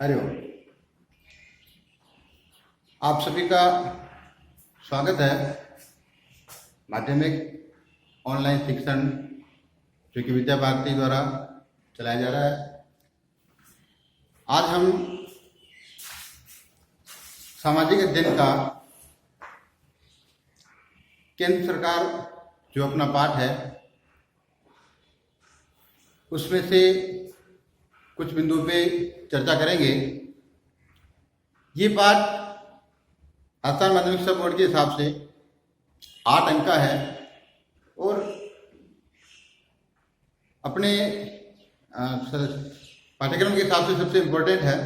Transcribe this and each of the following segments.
हरिओम। आप सभी का स्वागत है माध्यमिक ऑनलाइन शिक्षण जो कि विद्या भारती द्वारा चलाया जा रहा है। आज हम सामाजिक अध्ययन का केंद्र सरकार जो अपना पाठ है उसमें से कुछ बिंदुओं पे चर्चा करेंगे। ये पाठ आसाम माध्यमिक शिक्षा बोर्ड के हिसाब से 8 अंक का है और अपने पाठ्यक्रम के हिसाब से सबसे इम्पोर्टेंट है।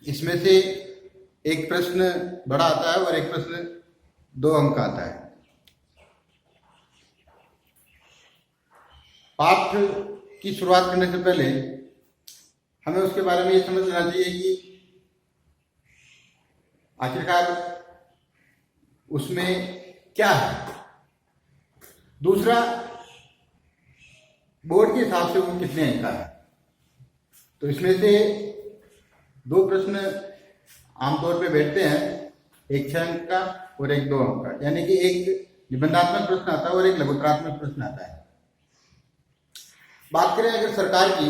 इसमें से एक प्रश्न बड़ा आता है और एक प्रश्न 2 अंक का आता है। पाठ की शुरुआत करने से पहले हमें उसके बारे में ये समझ लेना चाहिए कि आखिरकार उसमें क्या है। दूसरा, बोर्ड के हिसाब से वो कितने अंक का है। तो इसमें से 2 प्रश्न आमतौर पे बैठते हैं, एक 6 अंक का और एक 2 अंक का, यानी कि एक निबंधात्मक प्रश्न आता है और एक लघुत्तरात्मक प्रश्न आता है। बात करें अगर सरकार की,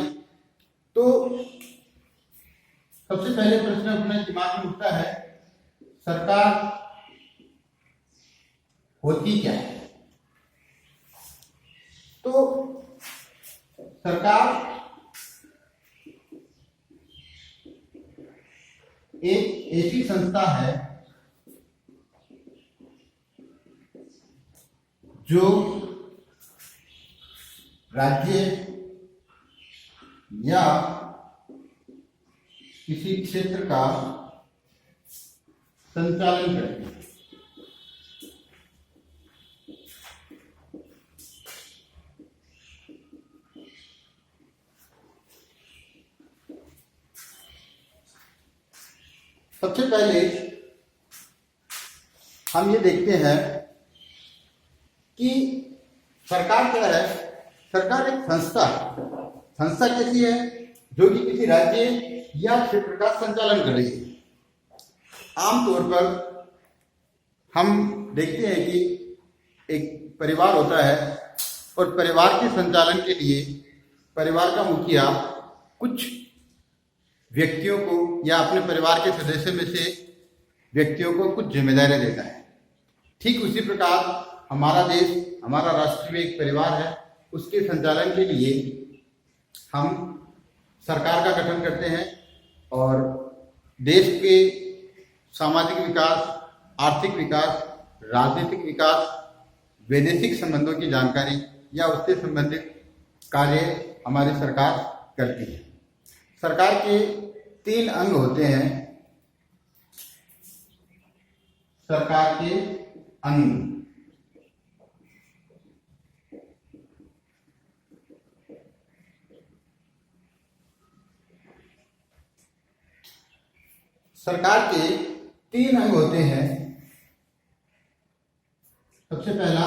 तो सबसे पहले प्रश्न अपने दिमाग में उठता है, सरकार होती क्या है। तो सरकार एक ऐसी संस्था है जो राज्य या किसी क्षेत्र का संचालन करती है। सबसे पहले हम ये देखते हैं कि सरकार क्या है। सरकार एक संस्था है। संस्था कैसी है? जो कि किसी राज्य या क्षेत्र का संचालन कर रही है। आमतौर पर हम देखते हैं कि एक परिवार होता है और परिवार के संचालन के लिए परिवार का मुखिया कुछ व्यक्तियों को या अपने परिवार के सदस्य में से व्यक्तियों को कुछ जिम्मेदारियां देता है। ठीक उसी प्रकार हमारा देश, हमारा राष्ट्र में एक परिवार है, उसके संचालन के लिए हम सरकार का गठन करते हैं और देश के सामाजिक विकास, आर्थिक विकास, राजनीतिक विकास, वैदेशिक संबंधों की जानकारी या उससे संबंधित कार्य हमारी सरकार करती है। सरकार के 3 अंग होते हैं। सरकार के अंग, सरकार के 3 अंग होते हैं। सबसे पहला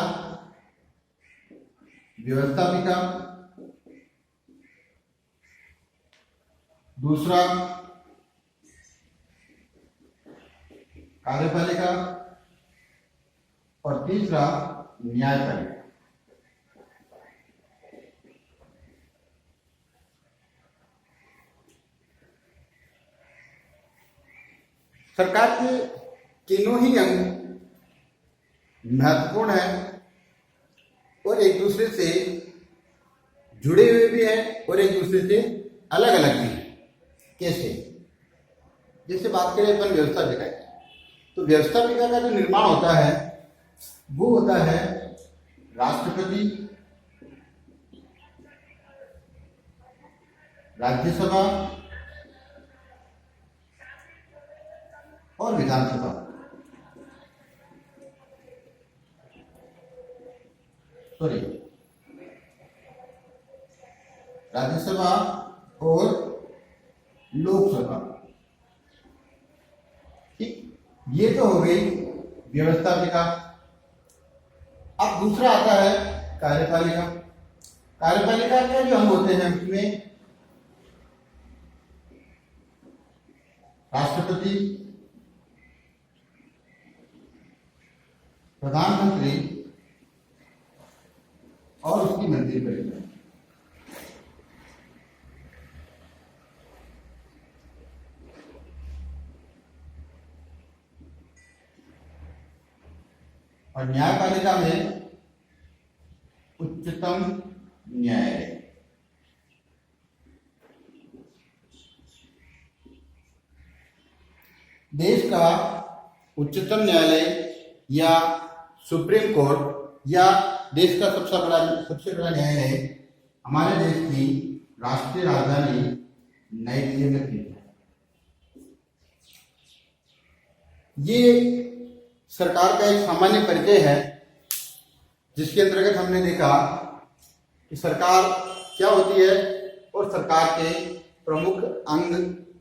व्यवस्थापिका, दूसरा कार्यपालिका और तीसरा न्यायपालिका। सरकार के तीनों ही अंग महत्वपूर्ण हैं और एक दूसरे से जुड़े हुए भी हैं और एक दूसरे से अलग अलग भी हैं। कैसे? जैसे बात करें अपन व्यवस्थापिका की, तो व्यवस्थापिका का जो निर्माण होता है वो होता है राष्ट्रपति, राज्यसभा और विधानसभा। सॉरी, राज्यसभा और लोकसभा। ठीक, ये तो हो गई व्यवस्थापिका। अब दूसरा आता है कार्यपालिका। कार्यपालिका के जो अंग होते हैं उसमें राष्ट्रपति, प्रधानमंत्री और उसकी मंत्रिपरिषद। और न्यायपालिका में उच्चतम न्यायालय। देश का उच्चतम न्यायालय या सुप्रीम कोर्ट या देश का सबसे बड़ा न्यायालय हमारे देश की राष्ट्रीय राजधानी नई दिल्ली में स्थित है। ये सरकार का एक सामान्य परिचय है, जिसके अंतर्गत हमने देखा कि सरकार क्या होती है और सरकार के प्रमुख अंग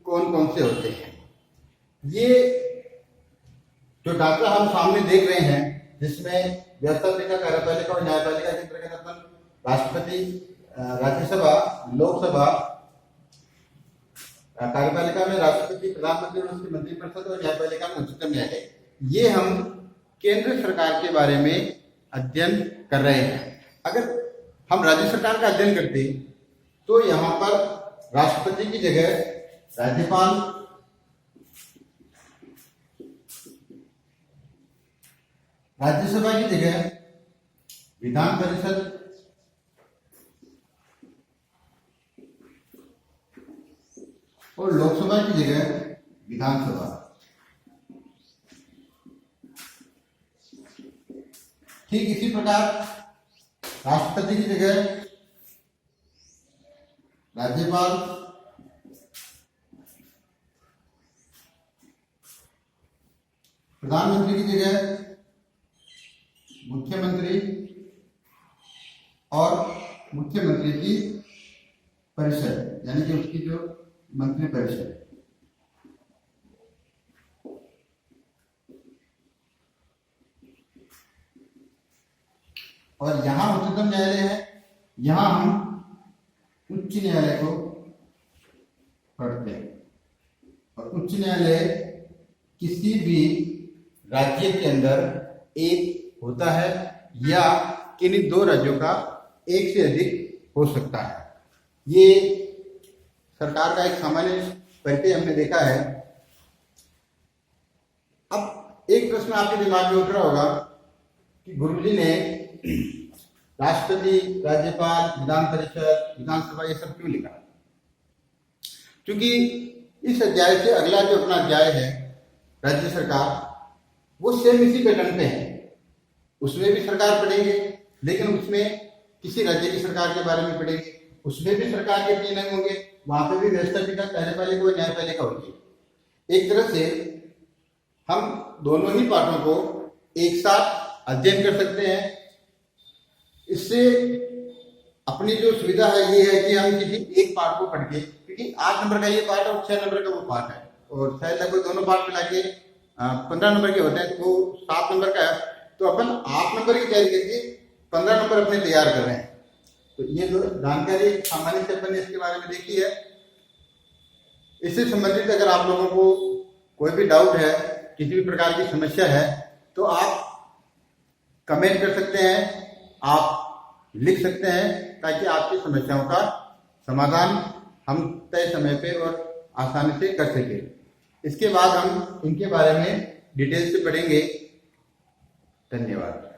कौन कौन से होते हैं। ये जो ढांचा हम सामने देख रहे हैं, जिसमें व्यवस्थापिका, कार्यपालिका और न्यायपालिका के अंतर्गत अपन राष्ट्रपति, राज्यसभा, लोकसभा, कार्यपालिका में राष्ट्रपति, प्रधानमंत्री और उसकी मंत्रिपरिषद और न्यायपालिका में उच्चतम न्यायालय, ये हम केंद्र सरकार के बारे में अध्ययन कर रहे हैं। अगर हम राज्य सरकार का अध्ययन करते तो यहाँ पर राष्ट्रपति की जगह राज्यपाल, राज्यसभा की जगह विधान परिषद, और लोकसभा की जगह विधानसभा। ठीक इसी प्रकार राष्ट्रपति की जगह राज्यपाल, प्रधानमंत्री की जगह मुख्यमंत्री और मुख्यमंत्री की परिषद, यानी कि उसकी जो मंत्रिपरिषद। और यहां उच्चतम न्यायालय है, यहां हम उच्च न्यायालय को पढ़ते हैं। और उच्च न्यायालय किसी भी राज्य के अंदर एक होता है या किन्हीं दो राज्यों का एक से अधिक हो सकता है। ये सरकार का एक सामान्य परिचय हमने देखा है। अब एक प्रश्न आपके दिमाग में उठ रहा होगा कि गुरुजी ने राष्ट्रपति, राज्यपाल, विधान परिषद, विधानसभा ये सब क्यों लिखा? क्योंकि इस अध्याय से अगला जो अपना अध्याय है राज्य सरकार, वो सेम इसी पैटर्न पे है। उसमें भी सरकार पढ़ेंगे, लेकिन उसमें किसी राज्य की सरकार के बारे में पढ़ेंगे। उसमें भी सरकार के 3 अंग होंगे, वहां पे भी व्यवस्थापिका, कार्यपालिका और न्यायपालिका होगी। एक तरह से हम दोनों ही पाठों को एक साथ अध्ययन कर सकते हैं। इससे अपनी जो सुविधा है ये है कि हम किसी एक पाठ को पढ़ के, क्योंकि 8 नंबर का ये पाठ और 6 नंबर का वो पाठ है, और शायद लगभग दोनों पाठ मिला के 15 नंबर के होते हैं, तो वो 7 नंबर का है। तो अपन 8 नंबर की तैयारी करके 15 नंबर अपने तैयार कर रहे हैं। तो ये जो जानकारी सामान्य से अपन ने इसके बारे में देखी है। इससे संबंधित अगर आप लोगों को कोई भी डाउट है, किसी भी प्रकार की समस्या है, तो आप कमेंट कर सकते हैं, आप लिख सकते हैं, ताकि आपकी समस्याओं का समाधान हम तय समय पे और आसानी से कर सकें। इसके बाद हम इनके बारे में डिटेल से पढ़ेंगे। धन्यवाद।